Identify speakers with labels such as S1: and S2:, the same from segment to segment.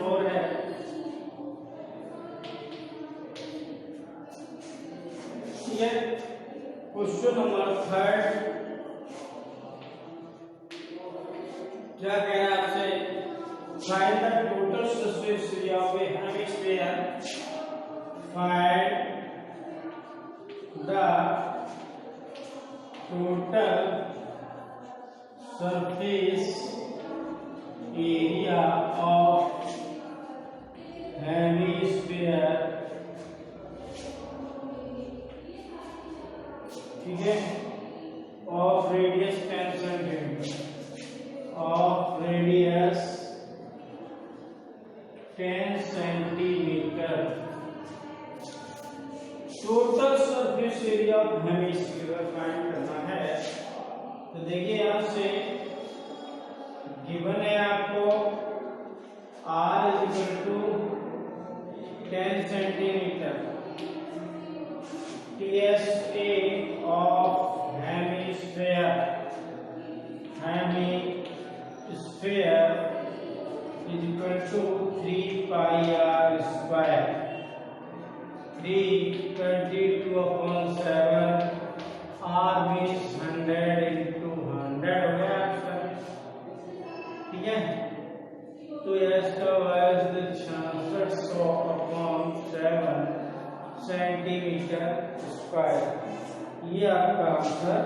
S1: 4 है। ठीक है, क्वेश्चन नंबर 3 क्या कह रहा है आपसे, find the total surface area of A hemisphere, find the total surface area of hemisphere, ठीक है, of radius 10 centimetre, of radius 10 centimetre, total surface area of hemisphere find करना है। तो देखिए यहां से गिवन है आपको r equal to 10 centimetre, TSA of hemisphere, hemisphere is equal to 3 pi r square, 322/7, r means 100 into 100 हो गया आंसर। ठीक है, तो इसका वाइज 66/7 सेंटीमीटर स्क्वायर, ये आपका आंसर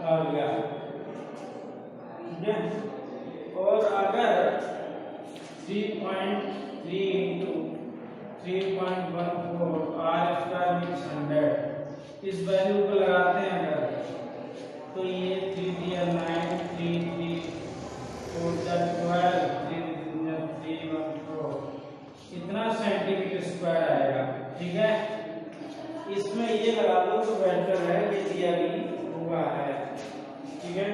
S1: आ गया। ठीक है, और अगर 3.3 into 3.14 r स्क्वायर मीन्स 100, इस वैल्यू को लगाते हैं अगर, तो ये 3 3 3 4 12 314 इतना सेंटीमीटर स्क्वायर आएगा। ठीक है, इसमें ये लगा दो तो बेहतर है, ये दिया भी हुआ है। ठीक है,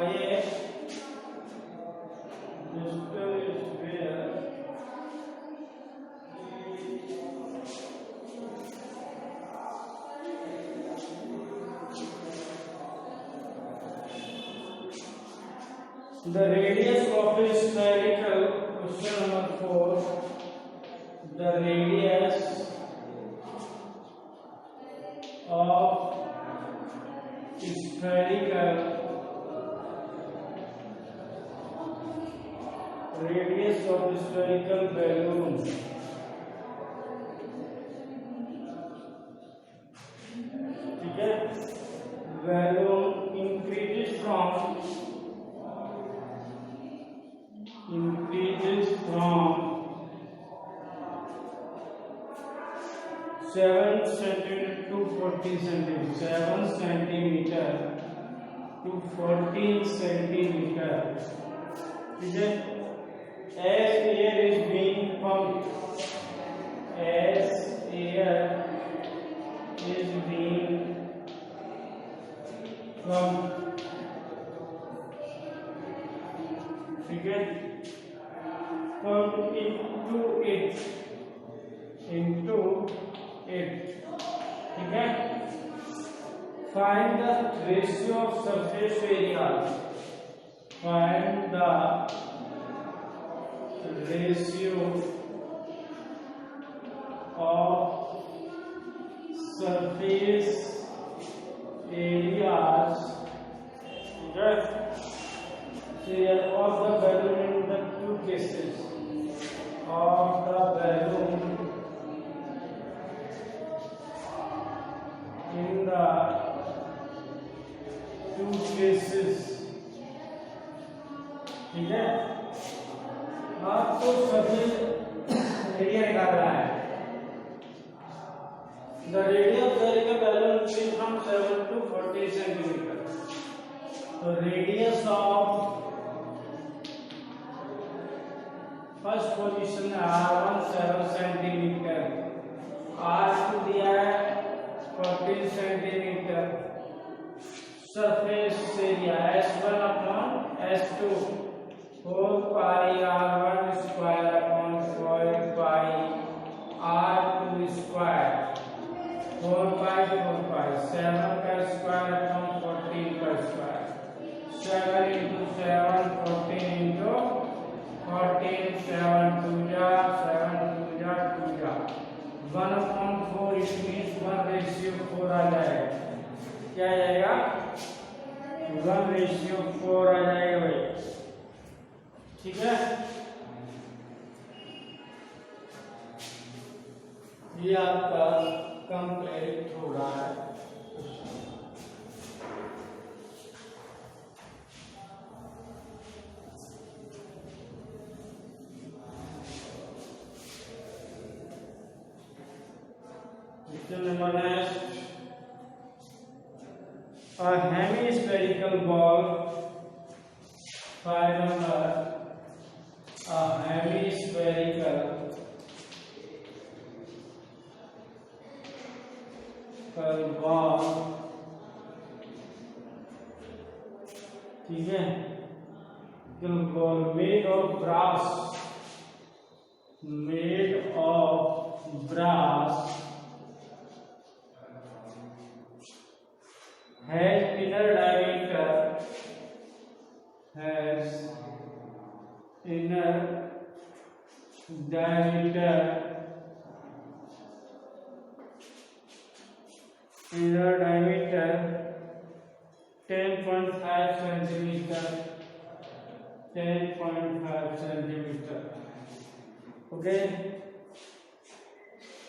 S1: आइए the radius of a spherical, question number 4, the radius of spherical, radius of spherical balloon, ठीक है, balloon increases from 7 centimeter to 14 centimeter, 7 centimeter to 14 centimeter. ठीक है, as air is being pumped, as air is being pumped, ठीक है, pumped into it, ठीक है, find the ratio of surface area, find the ratio of surface areas, of the balloon in the two cases, of the balloon in the two cases। ठीक है, आपको सभी area निकालना है। The radius of the balloon is from 7 to 40 centimeter, तो radius of first position में r1 7 centimetre, r2 दिया है 14 centimetre, surface area S1 upon S2 4 पाई r1 स्क्वायर अपॉन 4 पाई r2 स्क्वायर, 4 पाई 7 का स्क्वायर अपॉन 14 का स्क्वायर, 7 into 7 14 into 14 7 2 जा 2 जा 1/4 it means 1/4 आ जाएगा। क्या आ जाएगा? 1/4 आ जाएगा भाई। ठीक है, ये आपका कंप्लीट हो रहा है। Number next, a hemispherical ball. 5 number, a hemispherical ball. ठीक है, ball made of brass, has inner diameter, inner diameter 10.5 centimeter, 10.5 centimeter. Okay,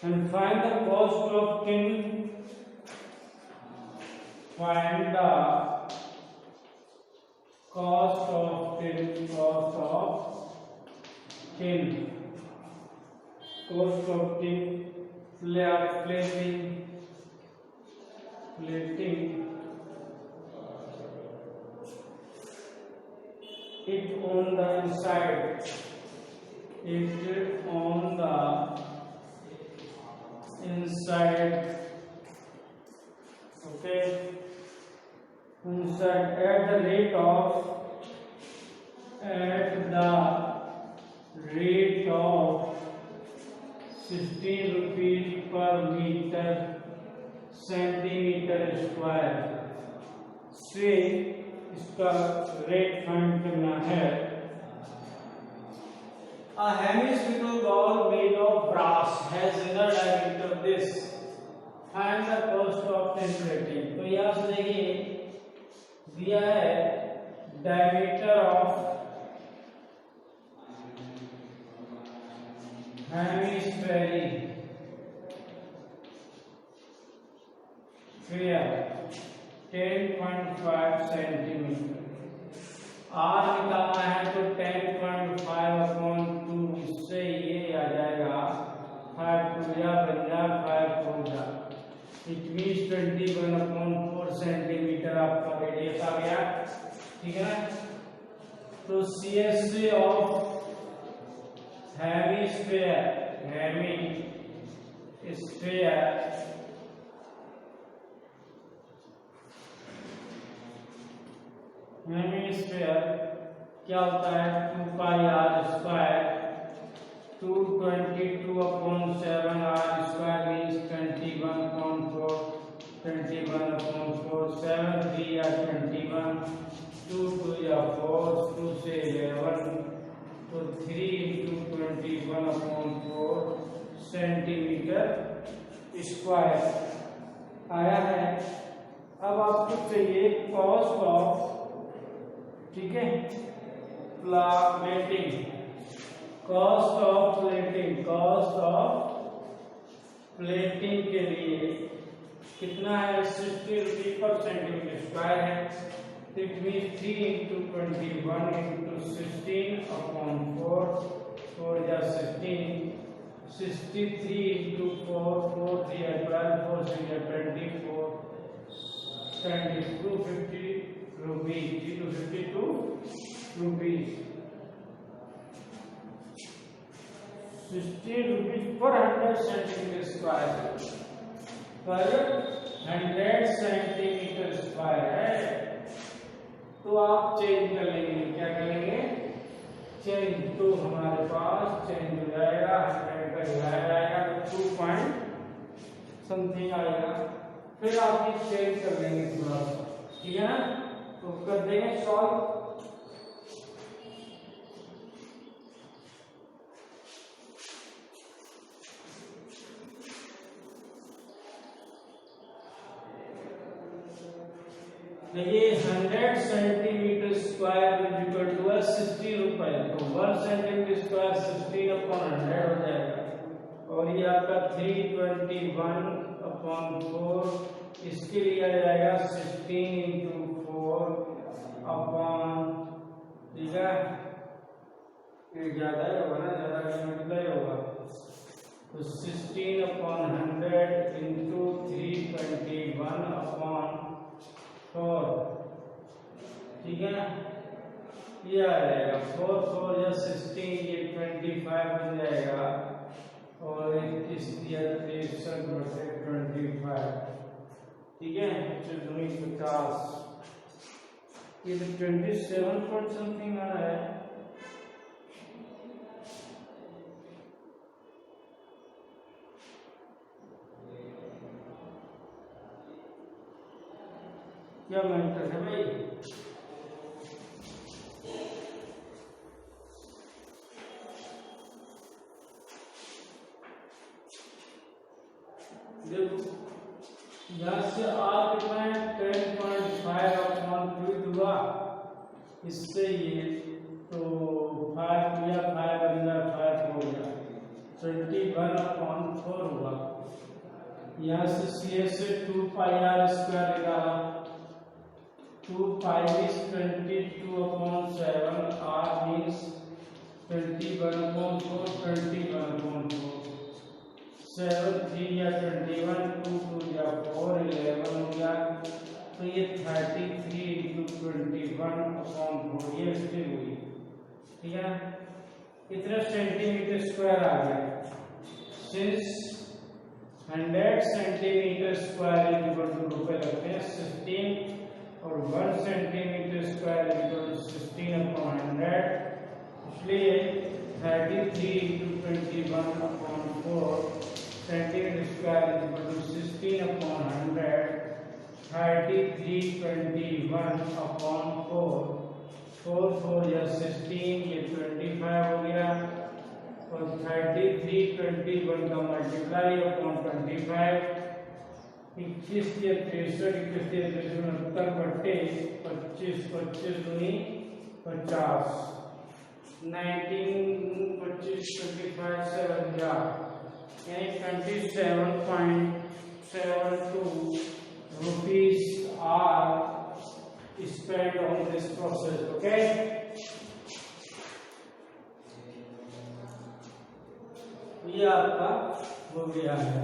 S1: and find the cost of tin. Find the cost of tin. Cost of tin. Plating it on the inside. Okay, inside at the rate of 16 rupees per meter centimeter square से इसका rate find करना है। A hemispherical ball made of brass has inner diameter this. Find the cost of tin plating. तो यहाँ से देखिए दिया है diameter of hemispherical sphere 10.5 centimetre. R निकालना है तो 10.5/2, इससे ये आ जाएगा 5 2 जा 5 4 जा, इट मीन्स 21/4 सेंटीमीटर आपका रेडियस आ गया। ठीक है ना, तो CSC ऑफ हेमिस्फीयर क्या होता है? 2πr², 222/7 r² मीन्स 21/4, 7 3 या 21, 2 2 या 4, 2 से 11, तो 3 × 21/4 सेंटीमीटर स्क्वायर आया है। अब आपको चाहिए कॉस्ट ऑफ, ठीक है, प्लेटिंग। कॉस्ट ऑफ प्लेटिंग के लिए कितना है? 60 रुपये पर सेंटीमीटर स्क्वायर है। इट मीन्स 3 × 21 × 16/4, 4 या 16, 63 × 4, 4 3 या 12, 4 6 या 24, 250 rupees, 52 rupees, 60 rupees per 100 centimeter square, पर 100 सेंटीमीटर स्क्वायर है। तो आप चेंज कर लेंगे, क्या करेंगे? चेंज, तो हमारे पास चेंज हो जाएगा, 100 का हिलाया जाएगा तो 2 पॉइंट समथिंग आएगा। फिर आप ये चेंज कर लेंगे थोड़ा सा, ठीक है ना? तो कर देंगे सॉल्व। देखिए 100 सेंटीमीटर स्क्वायर इक्वल टू 60 रुपए, तो 1 सेंटीमीटर स्क्वायर 16/100 हो जाएगा। और ये आपका 321/4, इसके लिए आ जाएगा 16 × 4 अपॉन, ठीक है, ये ज्यादा ही होगा ना, ज्यादा मल्टीप्लाई होगा, तो 16/100 इंटू 321/4, ठीक है। ये आ जाएगा 4 4 या 16, ये 25 बन जाएगा, और 63/25, ठीक है, 50। ये तो 27 पॉइंट समथिंग आ रहा है। क्या मेंटर है भाई? देखो यहाँ से आर कितना है 10.5/3 हुआ, इससे ये तो 5 या 5 बन 5 हो गया, 21/4 हुआ। यहाँ से सी से 2πr² निकाला, 2π is 22/7, r means 21/4, 21/4, 7 3 या 21, 2 2 या 4, 11 हो गया, तो ये 33 × 21/4 ये इसकी हुई, ठीक है। कितना सेंटीमीटर स्क्वायर आ गया? Since 100 centimetre square equal to रुपए लगते हैं 16, और 1 सेंटीमीटर स्क्वायर इक्वल टू 16/100, इसलिए 33 × 21/4 सेंटीमीटर स्क्वायर इक्वल टू 16/100, 33 21/4, 4 4 या 16, ये 25 हो गया, और 33 21 का मल्टीप्लाई अपॉन 25, 21 के 63, 21 के 69 बट्टे 25, 25 दूनी 50, 19 25 25 7 जा, यानी 27.72 rupees are spent on this process, okay? ये आपका हो गया है।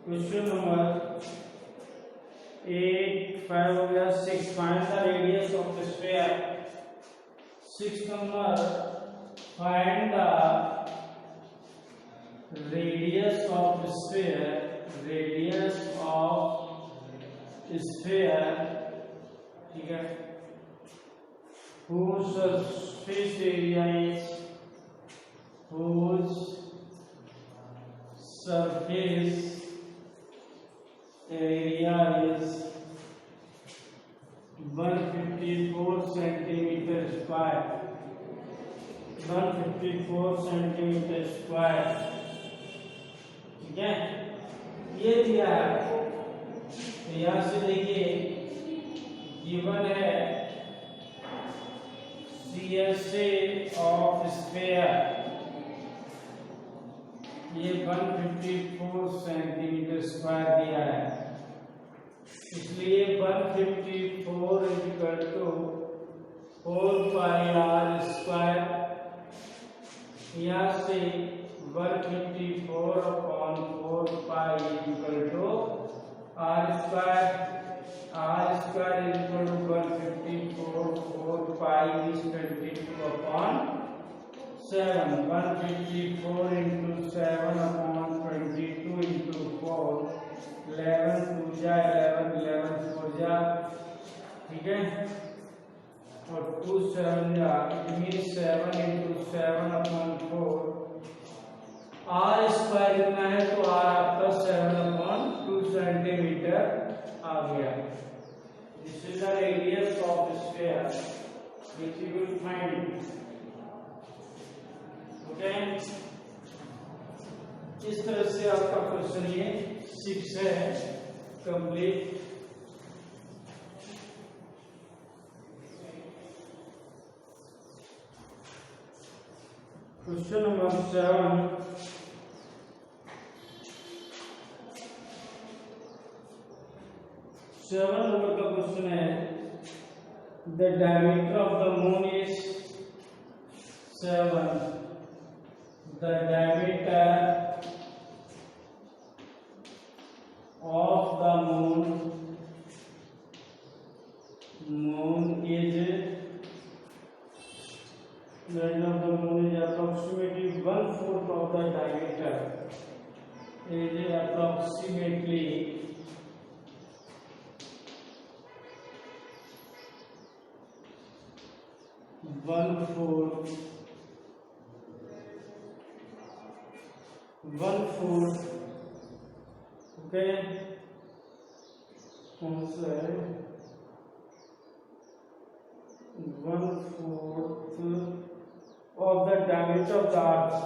S1: क्वेश्चन नंबर 8 हो गया। 6 find the radius of the sphere. 6 number find the radius of sphere, radius of sphere, ठीक है, whose surface area is, whose surface area is 154 centimeter square, 154 centimeter square, ठीक है। ये दिया है, तो यहां से देखिए गिवन है CSA ऑफ स्फीयर, ये 154 सेंटीमीटर स्क्वायर दिया है, इसलिए 154 इक्वल टू 4πr², यहाँ से 154/4π equal to r², r² equal to 154, 4π is 22/7, 154 into 7/22 into 4, 11 2 जा 11, 11 4 जा, ठीक है, और 2 7 जा, it means 7 into 7/4, r² कितना है, तो r आपका 7/2 सेंटीमीटर आ गया, This is the radius of sphere which you will find. Okay, इस तरह से आपका क्वेश्चन ये 6 है कंप्लीट. क्वेश्चन नंबर 7 नंबर का क्वेश्चन है the diameter of the moon is 7. The diameter of the moon is approximately 1/4 of the diameter is approximately 1/4 okay, कौन सा है 1/4 of the diameter of the earth,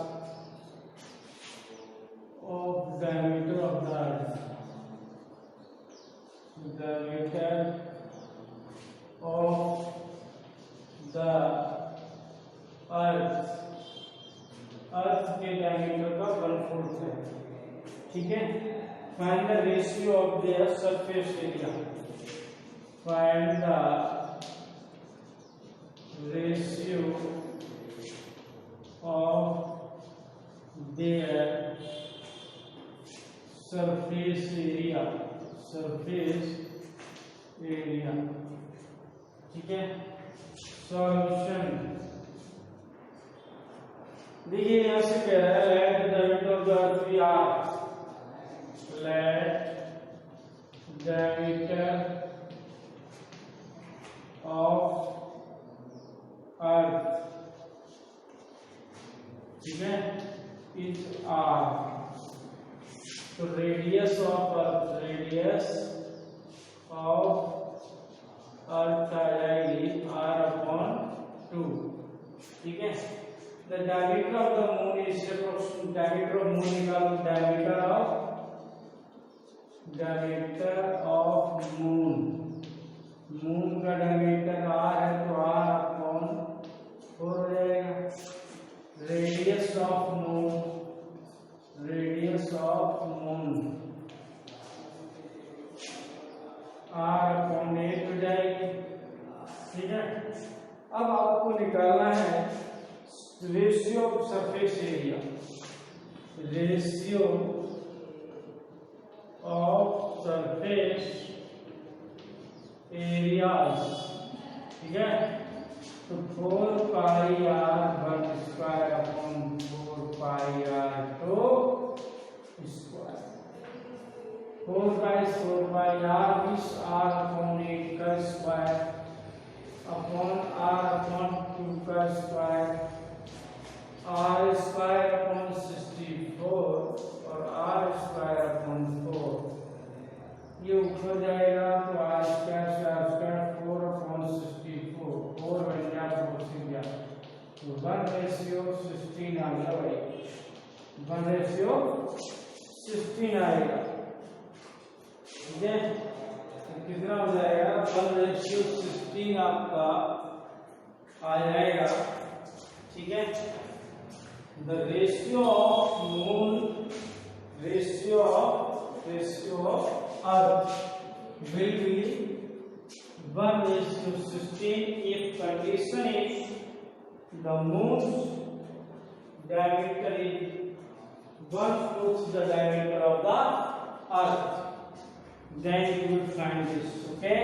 S1: of diameter of the earth, diameter of the earth, अर्थ के diameter का 1/4 है. ठीक है. Find the ratio of their surface area. Find the ratio of their surface area. Surface area. ठीक है. Solution. देखिए यहां से कह रहा है let the diameter of the earth be r. Let diameter of earth, ठीक है, is r. तो radius of earth, radius of earथ आ जाएगी r/2. ठीक है. The diameter of the moon is diameter of moon निकालो. diameter of moon, moon का diameter r है तो r/4 हो जाएगा. radius of moon r/8 हो जाएगी. ठीक है. अब आपको निकालना है ratio of surface area. Ratio of surface areas. ठीक है. तो 4πr/1² upon 4πr² square. 4 is 4πr is r/8 का स्क्वायर अपॉन r/2 का स्क्वायर. r²/64 और r²/4 ये ऊपर जाएगा तो r²/4/64 4 बन गया 4 तो 1/16 आ गया भाई. 1/16 आएगा. ठीक है. तो कितना हो जाएगा 1/16 आपका आ जाएगा. ठीक है. The ratio of moon, ratio of earth will be 1/16 if condition is the moon's diameter is 1/4 the diameter of the earth. Then you will find this. Okay.